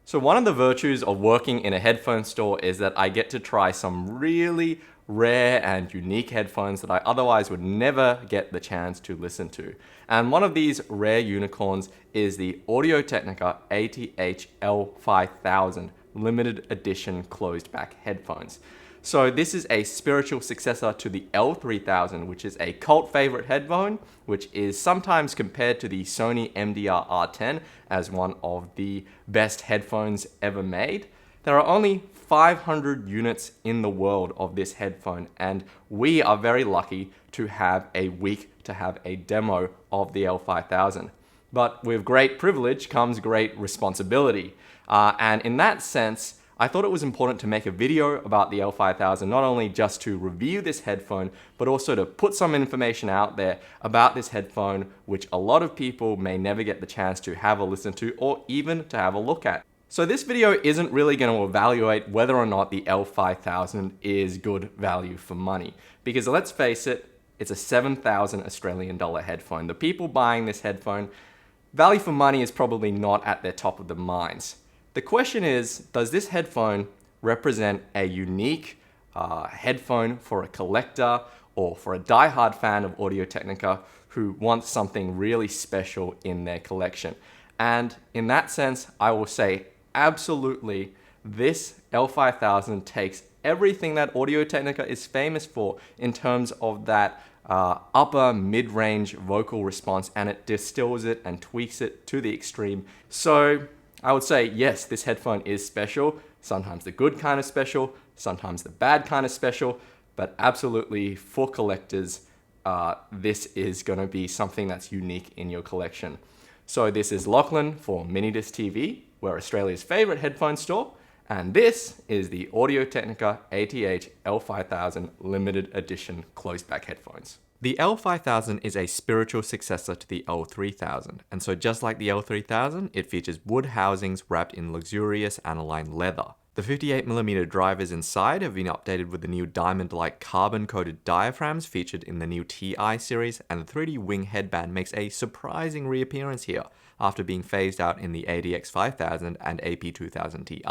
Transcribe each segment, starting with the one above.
So one of the virtues of working in a headphone store is that I get to try some really rare and unique headphones that I otherwise would never get the chance to listen to. And one of these rare unicorns is the Audio-Technica AT-H-L5000 limited edition closed back headphones. So this is a spiritual successor to the L3000, which is a cult favorite headphone, which is sometimes compared to the Sony MDR R10 as one of the best headphones ever made. There are only 500 units in the world of this headphone, and we are very lucky to have a week to have a demo of the L5000. But with great privilege comes great responsibility. And in that sense, I thought it was important to make a video about the L5000, not only just to review this headphone, but also to put some information out there about this headphone, which a lot of people may never get the chance to have a listen to or even to have a look at. So this video isn't really going to evaluate whether or not the L5000 is good value for money, because let's face it, it's a 7,000 Australian dollar headphone. The people buying this headphone, value for money is probably not at their top of the minds. The question is, does this headphone represent a unique headphone for a collector or for a die-hard fan of Audio-Technica who wants something really special in their collection? And in that sense, I will say absolutely, this L5000 takes everything that Audio-Technica is famous for in terms of that upper mid-range vocal response, and it distills it and tweaks it to the extreme. So I would say, yes, this headphone is special, sometimes the good kind of special, sometimes the bad kind of special, but absolutely for collectors, this is going to be something that's unique in your collection. So this is Lachlan for Minidisc TV, we're Australia's favorite headphone store, and this is the Audio-Technica AT-H-L5000 limited edition closed back headphones. The L5000 is a spiritual successor to the L3000, and so just like the L3000, it features wood housings wrapped in luxurious aniline leather. The 58mm drivers inside have been updated with the new diamond-like carbon-coated diaphragms featured in the new TI series, and the 3D wing headband makes a surprising reappearance here after being phased out in the ADX5000 and AP2000 Ti.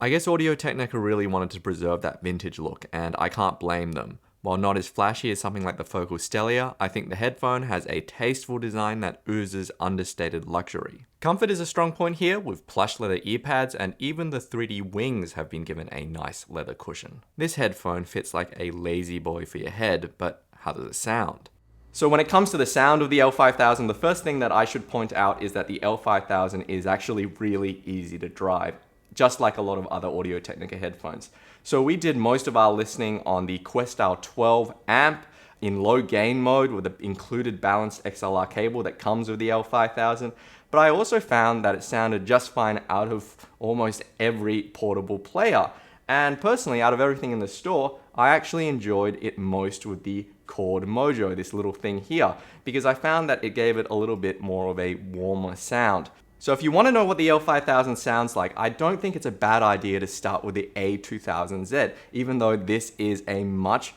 I guess Audio-Technica really wanted to preserve that vintage look, and I can't blame them. While not as flashy as something like the Focus Stellia, I think the headphone has a tasteful design that oozes understated luxury. Comfort is a strong point here, with plush leather earpads, and even the 3D wings have been given a nice leather cushion. This headphone fits like a lazy boy for your head, but how does it sound? So when it comes to the sound of the L5000, the first thing that I should point out is that the L5000 is actually really easy to drive, just like a lot of other Audio-Technica headphones. So we did most of our listening on the Questar 12 amp in low gain mode with the included balanced XLR cable that comes with the L5000, but I also found that it sounded just fine out of almost every portable player. And personally, out of everything in the store, I actually enjoyed it most with the Chord Mojo, this little thing here, because I found that it gave it a little bit more of a warmer sound. So if you want to know what the L5000 sounds like, I don't think it's a bad idea to start with the A2000Z, even though this is a much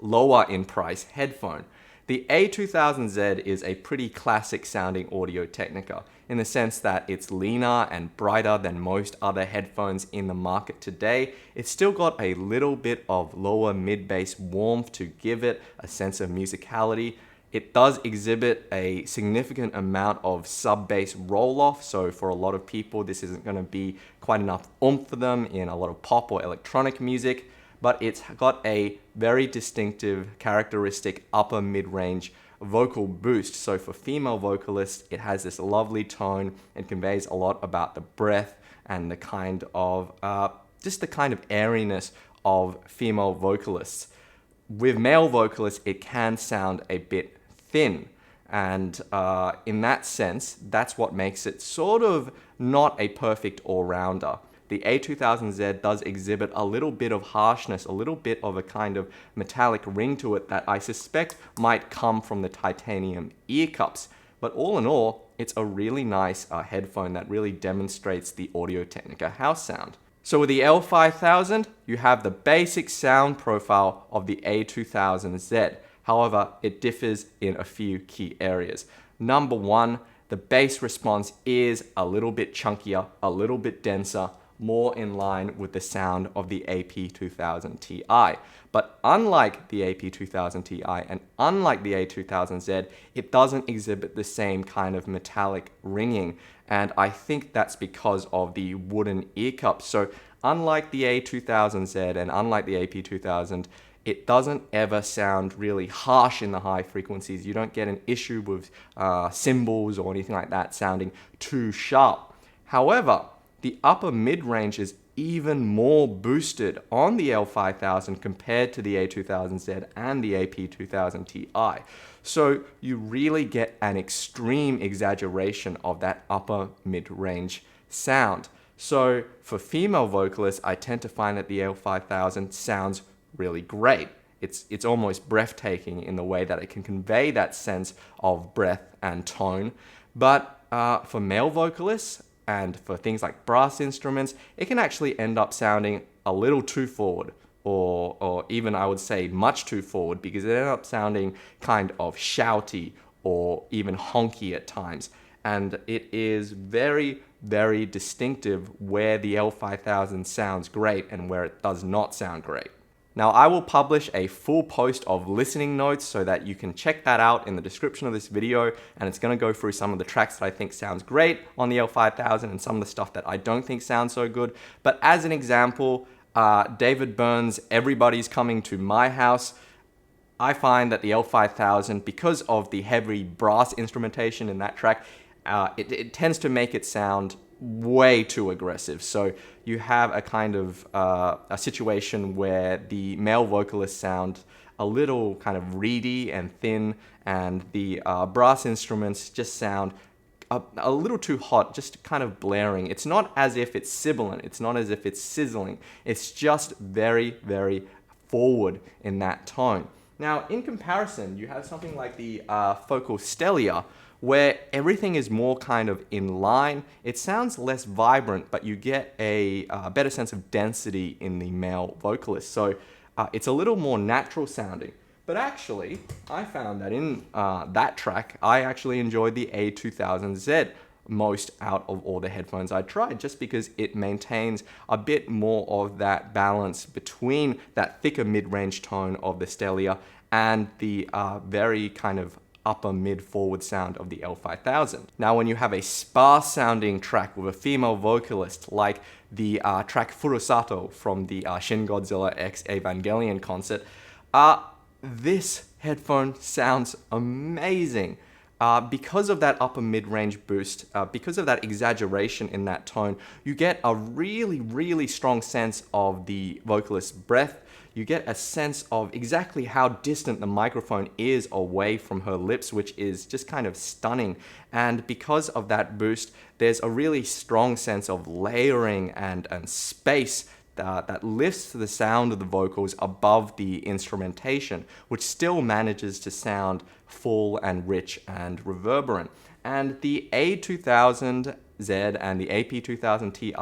lower in price headphone. The A2000Z is a pretty classic sounding Audio-Technica, in the sense that it's leaner and brighter than most other headphones in the market today. It's still got a little bit of lower mid-bass warmth to give it a sense of musicality. It does exhibit a significant amount of sub-bass roll-off, so for a lot of people this isn't going to be quite enough oomph for them in a lot of pop or electronic music, but it's got a very distinctive, characteristic upper mid-range vocal boost. So for female vocalists, it has this lovely tone and conveys a lot about the breath and the kind of, just the kind of airiness of female vocalists. With male vocalists, it can sound a bit thin, and in that sense, that's what makes it sort of not a perfect all-rounder. The A2000Z does exhibit a little bit of harshness, a little bit of a kind of metallic ring to it that I suspect might come from the titanium ear cups. But all in all, it's a really nice headphone that really demonstrates the Audio-Technica house sound. So with the L5000, you have the basic sound profile of the A2000Z. However, it differs in a few key areas. Number one, the bass response is a little bit chunkier, a little bit denser, more in line with the sound of the AP2000 Ti. But unlike the AP2000 Ti and unlike the A2000Z, it doesn't exhibit the same kind of metallic ringing. And I think that's because of the wooden ear cups. So unlike the A2000Z and unlike the AP2000, it doesn't ever sound really harsh in the high frequencies. You don't get an issue with cymbals or anything like that sounding too sharp. However, the upper mid-range is even more boosted on the L5000 compared to the A2000Z and the AP2000 Ti. So you really get an extreme exaggeration of that upper mid-range sound. So for female vocalists, I tend to find that the L5000 sounds really great. It's almost breathtaking in the way that it can convey that sense of breath and tone. But for male vocalists, and for things like brass instruments, it can actually end up sounding a little too forward, or even I would say much too forward, because it ends up sounding kind of shouty or even honky at times. And it is very, very distinctive where the L5000 sounds great and where it does not sound great. Now, I will publish a full post of listening notes so that you can check that out in the description of this video, and it's going to go through some of the tracks that I think sounds great on the L5000 and some of the stuff that I don't think sounds so good. But as an example, David Byrne's Everybody's Coming to My House, I find that the L5000, because of the heavy brass instrumentation in that track, it tends to make it sound way too aggressive. So you have a kind of a situation where the male vocalists sound a little kind of reedy and thin, and the brass instruments just sound a little too hot, just kind of blaring. It's not as if it's sibilant, it's not as if it's sizzling, it's just very, very forward in that tone. Now, in comparison, you have something like the Focal Stelia, where everything is more kind of in line. It sounds less vibrant, but you get a better sense of density in the male vocalist. So it's a little more natural sounding. But actually, I found that in that track, I actually enjoyed the A2000Z most out of all the headphones I tried, just because it maintains a bit more of that balance between that thicker mid-range tone of the Stelia and the very kind of upper mid forward sound of the L5000. Now, when you have a sparse sounding track with a female vocalist like the track Furusato from the Shin Godzilla X Evangelion concert, this headphone sounds amazing. Because of that upper mid-range boost, because of that exaggeration in that tone, you get a really, really strong sense of the vocalist's breath. You get a sense of exactly how distant the microphone is away from her lips, which is just kind of stunning. And because of that boost, there's a really strong sense of layering and space that lifts the sound of the vocals above the instrumentation, which still manages to sound full and rich and reverberant. And the A2000Z and the AP2000 Ti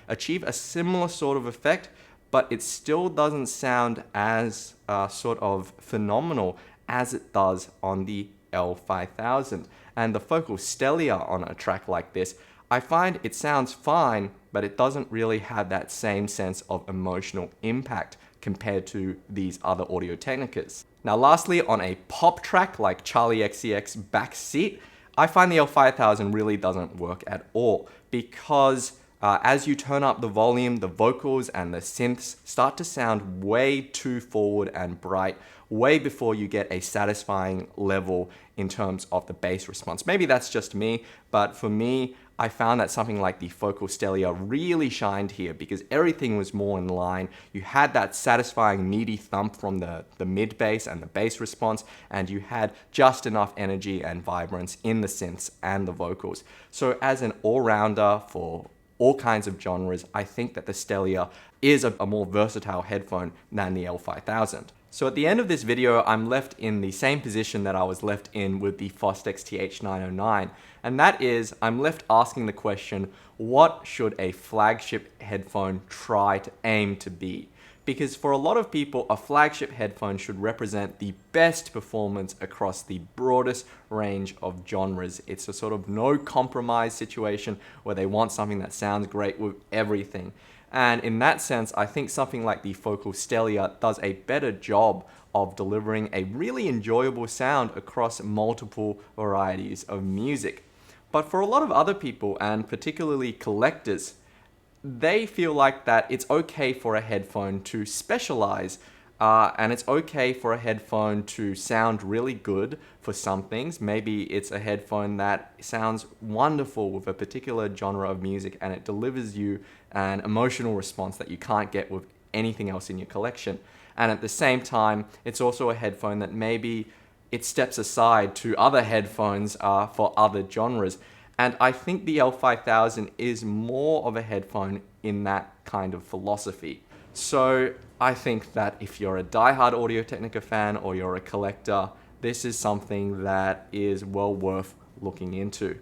achieve a similar sort of effect, but it still doesn't sound as sort of phenomenal as it does on the L5000. And the Focal Stelia on a track like this, I find it sounds fine, but it doesn't really have that same sense of emotional impact compared to these other Audio-Technicas. Now lastly, on a pop track like Charli XCX Backseat, I find the L5000 really doesn't work at all, because as you turn up the volume, the vocals and the synths start to sound way too forward and bright, way before you get a satisfying level in terms of the bass response. Maybe that's just me, but for me, I found that something like the Focal Stelia really shined here because everything was more in line. You had that satisfying meaty thump from the mid bass and the bass response, and you had just enough energy and vibrance in the synths and the vocals. So as an all-rounder for all kinds of genres, I think that the Stelia is a more versatile headphone than the L5000. So at the end of this video, I'm left in the same position that I was left in with the Fostex TH909, and that is, I'm left asking the question, what should a flagship headphone try to aim to be? because for a lot of people, a flagship headphone should represent the best performance across the broadest range of genres. It's a sort of no compromise situation where they want something that sounds great with everything. And in that sense, I think something like the Focal Stellia does a better job of delivering a really enjoyable sound across multiple varieties of music. But for a lot of other people, and particularly collectors, they feel like that it's okay for a headphone to specialize, and it's okay for a headphone to sound really good for some things. Maybe it's a headphone that sounds wonderful with a particular genre of music and it delivers you an emotional response that you can't get with anything else in your collection. And at the same time, it's also a headphone that maybe it steps aside to other headphones for other genres. And I think the L5000 is more of a headphone in that kind of philosophy. So I think that if you're a diehard Audio-Technica fan or you're a collector, this is something that is well worth looking into.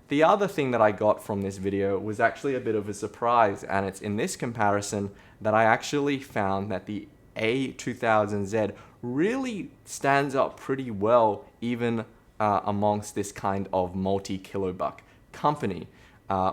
The other thing that I got from this video was actually a bit of a surprise, and it's in this comparison that I actually found that the A2000Z really stands up pretty well even amongst this kind of multi-kilobuck company.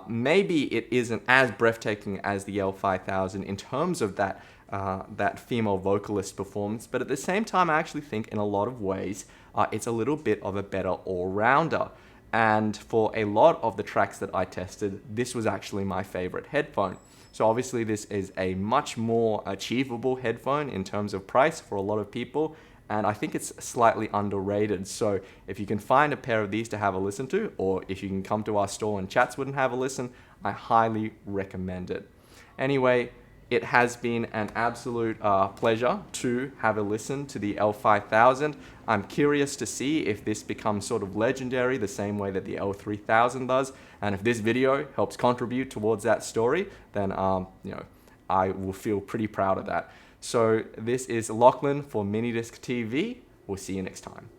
Maybe it isn't as breathtaking as the L5000 in terms of that female vocalist performance, but at the same time I actually think in a lot of ways it's a little bit of a better all-rounder. And for a lot of the tracks that I tested, this was actually my favorite headphone. So obviously this is a much more achievable headphone in terms of price for a lot of people, and I think it's slightly underrated. So if you can find a pair of these to have a listen to, or if you can come to our store in Chatswood and have a listen, I highly recommend it. Anyway, it has been an absolute pleasure to have a listen to the L5000. I'm curious to see if this becomes sort of legendary the same way that the L3000 does. And if this video helps contribute towards that story, then I will feel pretty proud of that. So this is Lachlan for Minidisc TV. We'll see you next time.